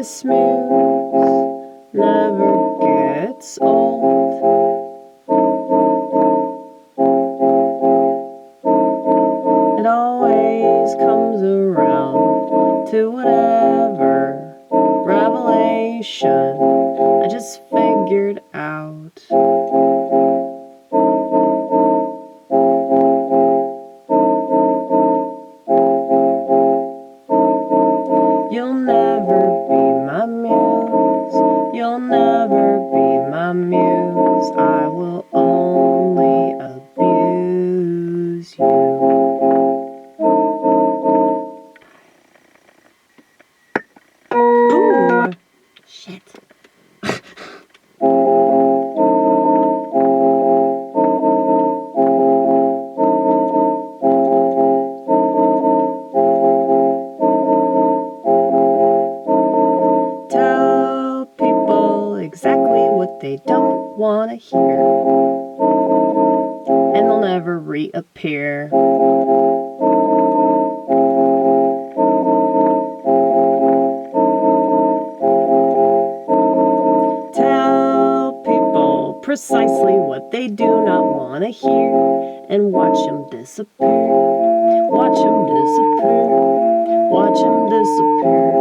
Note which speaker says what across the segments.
Speaker 1: This muse never gets old. It always comes around to whatever revelation I just figured out. You'll never be my muse. You'll never be my muse. I will only abuse you. Ooh, shit. Tell people exactly what they don't want to hear, and they'll never reappear. Tell people precisely what they do not want to hear, and watch them disappear. Watch them disappear. Watch them disappear.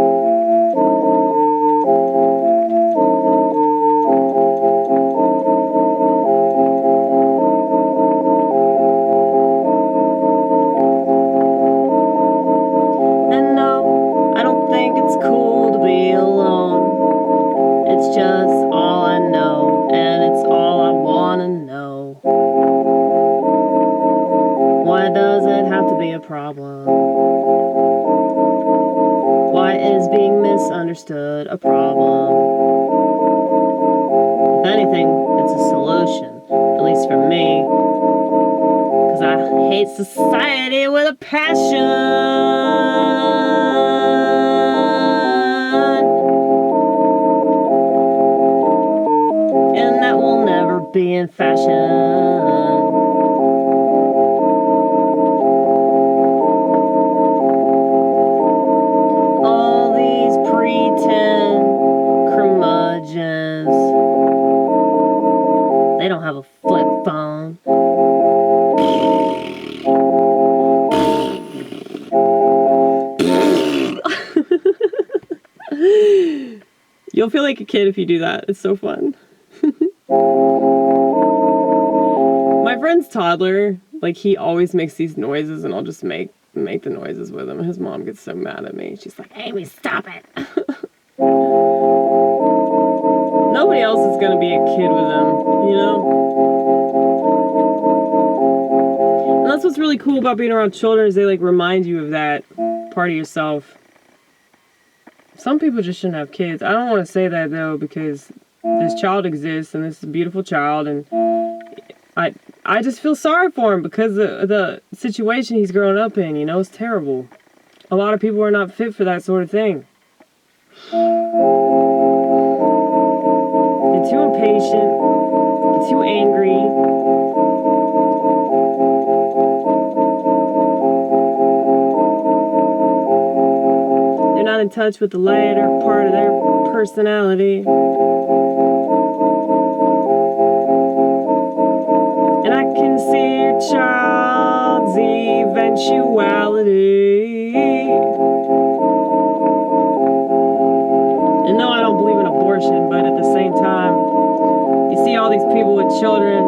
Speaker 1: And no, I don't think it's cool to be alone. It's just all I know, and it's all I wanna know. Why does it have to be a problem? Why is being misunderstood a problem? If anything, it's a solution, at least for me. 'Cause I hate society with a passion. And that will never be in fashion. All these pretend curmudgeons, they don't have a flip phone. You'll feel like a kid if you do that. It's so fun. My friend's toddler, like, he always makes these noises, and I'll just make the noises with him. His mom gets so mad at me. She's like, Amy, stop it. Nobody else is gonna be a kid with him, you know? And that's what's really cool about being around children, is they, like, remind you of that part of yourself. Some people just shouldn't have kids. I don't want to say that, though, because this child exists, and this is a beautiful child, and I just feel sorry for him because the situation he's growing up in, you know, is terrible. A lot of people are not fit for that sort of thing. They're too impatient, they're too angry. They're not in touch with the lighter part of their personality. And I can see your child's eventuality. And no, I don't believe in abortion, but at the same time, you see all these people with children,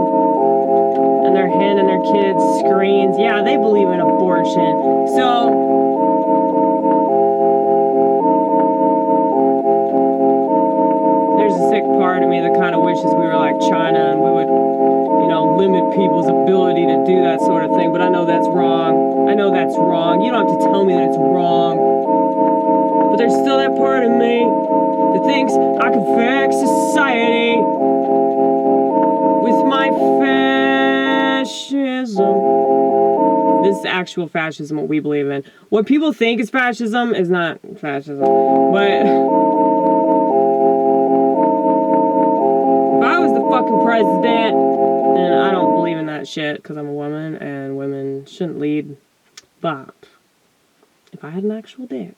Speaker 1: and they're handing their kids screens. Yeah, they believe in abortion. So, there's a sick part of me that kind of wishes we were like China, and we would, you know, limit people's ability to do that sort of thing, but I know that's wrong. I know that's wrong. You don't have to tell me that it's wrong. But there's still that part of me that thinks I can fix society with my fascism. This is actual fascism, what we believe in. What people think is fascism is not fascism. But if I was the fucking president, and I don't believe in that shit because I'm a woman and women shouldn't lead, but if I had an actual dick,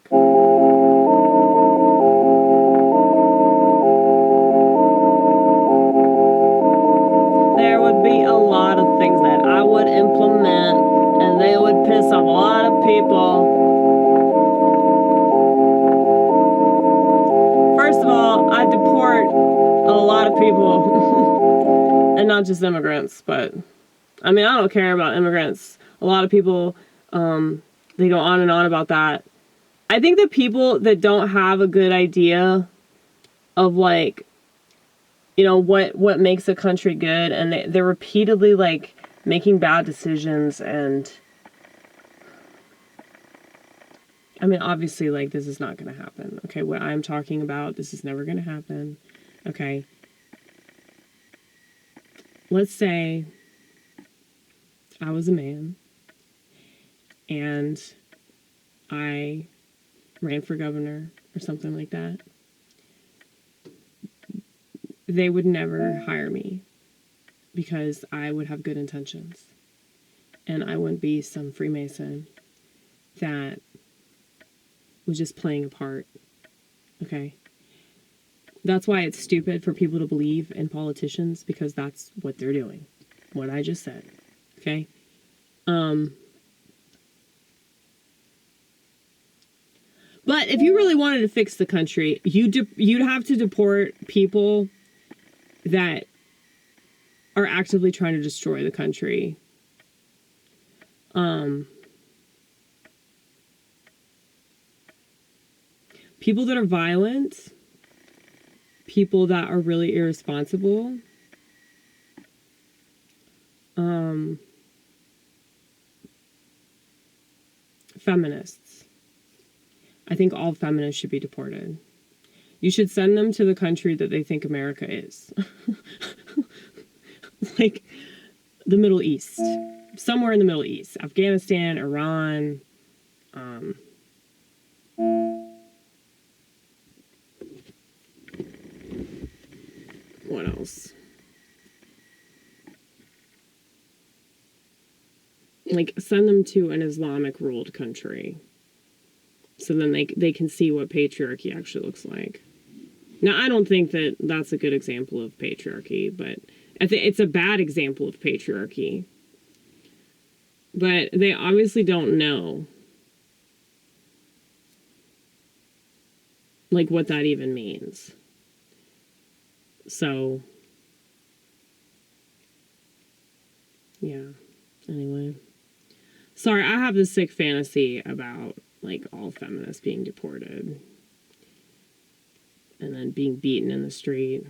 Speaker 1: be a lot of things that I would implement, and they would piss off a lot of people. First of all, I deport a lot of people, and not just immigrants, but I mean, I don't care about immigrants. A lot of people, they go on and on about that. I think the people that don't have a good idea of, like, you know, what makes a country good, and they're repeatedly, like, making bad decisions, and I mean, obviously, like, this is not going to happen, okay? What I'm talking about, this is never going to happen, okay? Let's say I was a man, and I ran for governor or something like that. They would never hire me because I would have good intentions, and I wouldn't be some Freemason that was just playing a part, okay? That's why it's stupid for people to believe in politicians, because that's what they're doing. What I just said, okay? But if you really wanted to fix the country, you'd have to deport people that are actively trying to destroy the country. People that are violent, people that are really irresponsible, feminists. I think all feminists should be deported. You should send them to the country that they think America is. Like the Middle East. Somewhere in the Middle East. Afghanistan, Iran. What else? Like, send them to an Islamic ruled country. So then they can see what patriarchy actually looks like. Now, I don't think that that's a good example of patriarchy, but I think it's a bad example of patriarchy. But they obviously don't know, like, what that even means. So, yeah. Anyway. Sorry, I have this sick fantasy about, like, all feminists being deported. And then being beaten in the street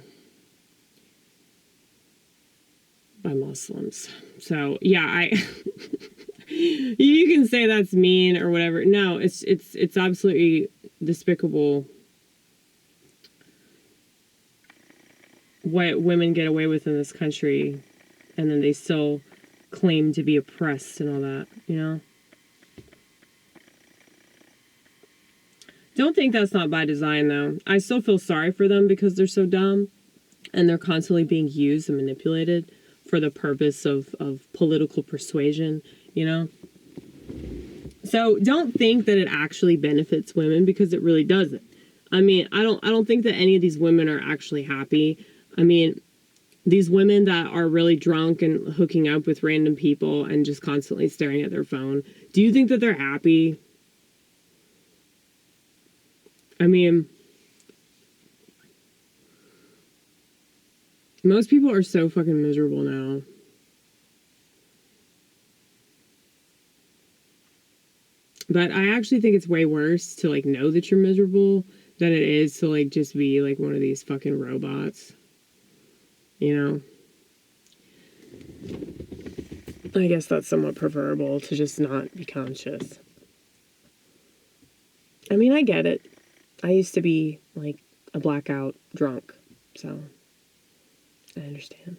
Speaker 1: by Muslims. So, yeah, you can say that's mean or whatever. No, it's absolutely despicable what women get away with in this country, and then they still claim to be oppressed and all that, you know? Don't think that's not by design, though. I still feel sorry for them because they're so dumb, and they're constantly being used and manipulated for the purpose of political persuasion, you know? So don't think that it actually benefits women, because it really doesn't. I mean, I don't think that any of these women are actually happy. I mean, these women that are really drunk and hooking up with random people and just constantly staring at their phone, do you think that they're happy? I mean, most people are so fucking miserable now. But I actually think it's way worse to, like, know that you're miserable than it is to, like, just be, like, one of these fucking robots. You know? I guess that's somewhat preferable to just not be conscious. I mean, I get it. I used to be, like, a blackout drunk, so I understand.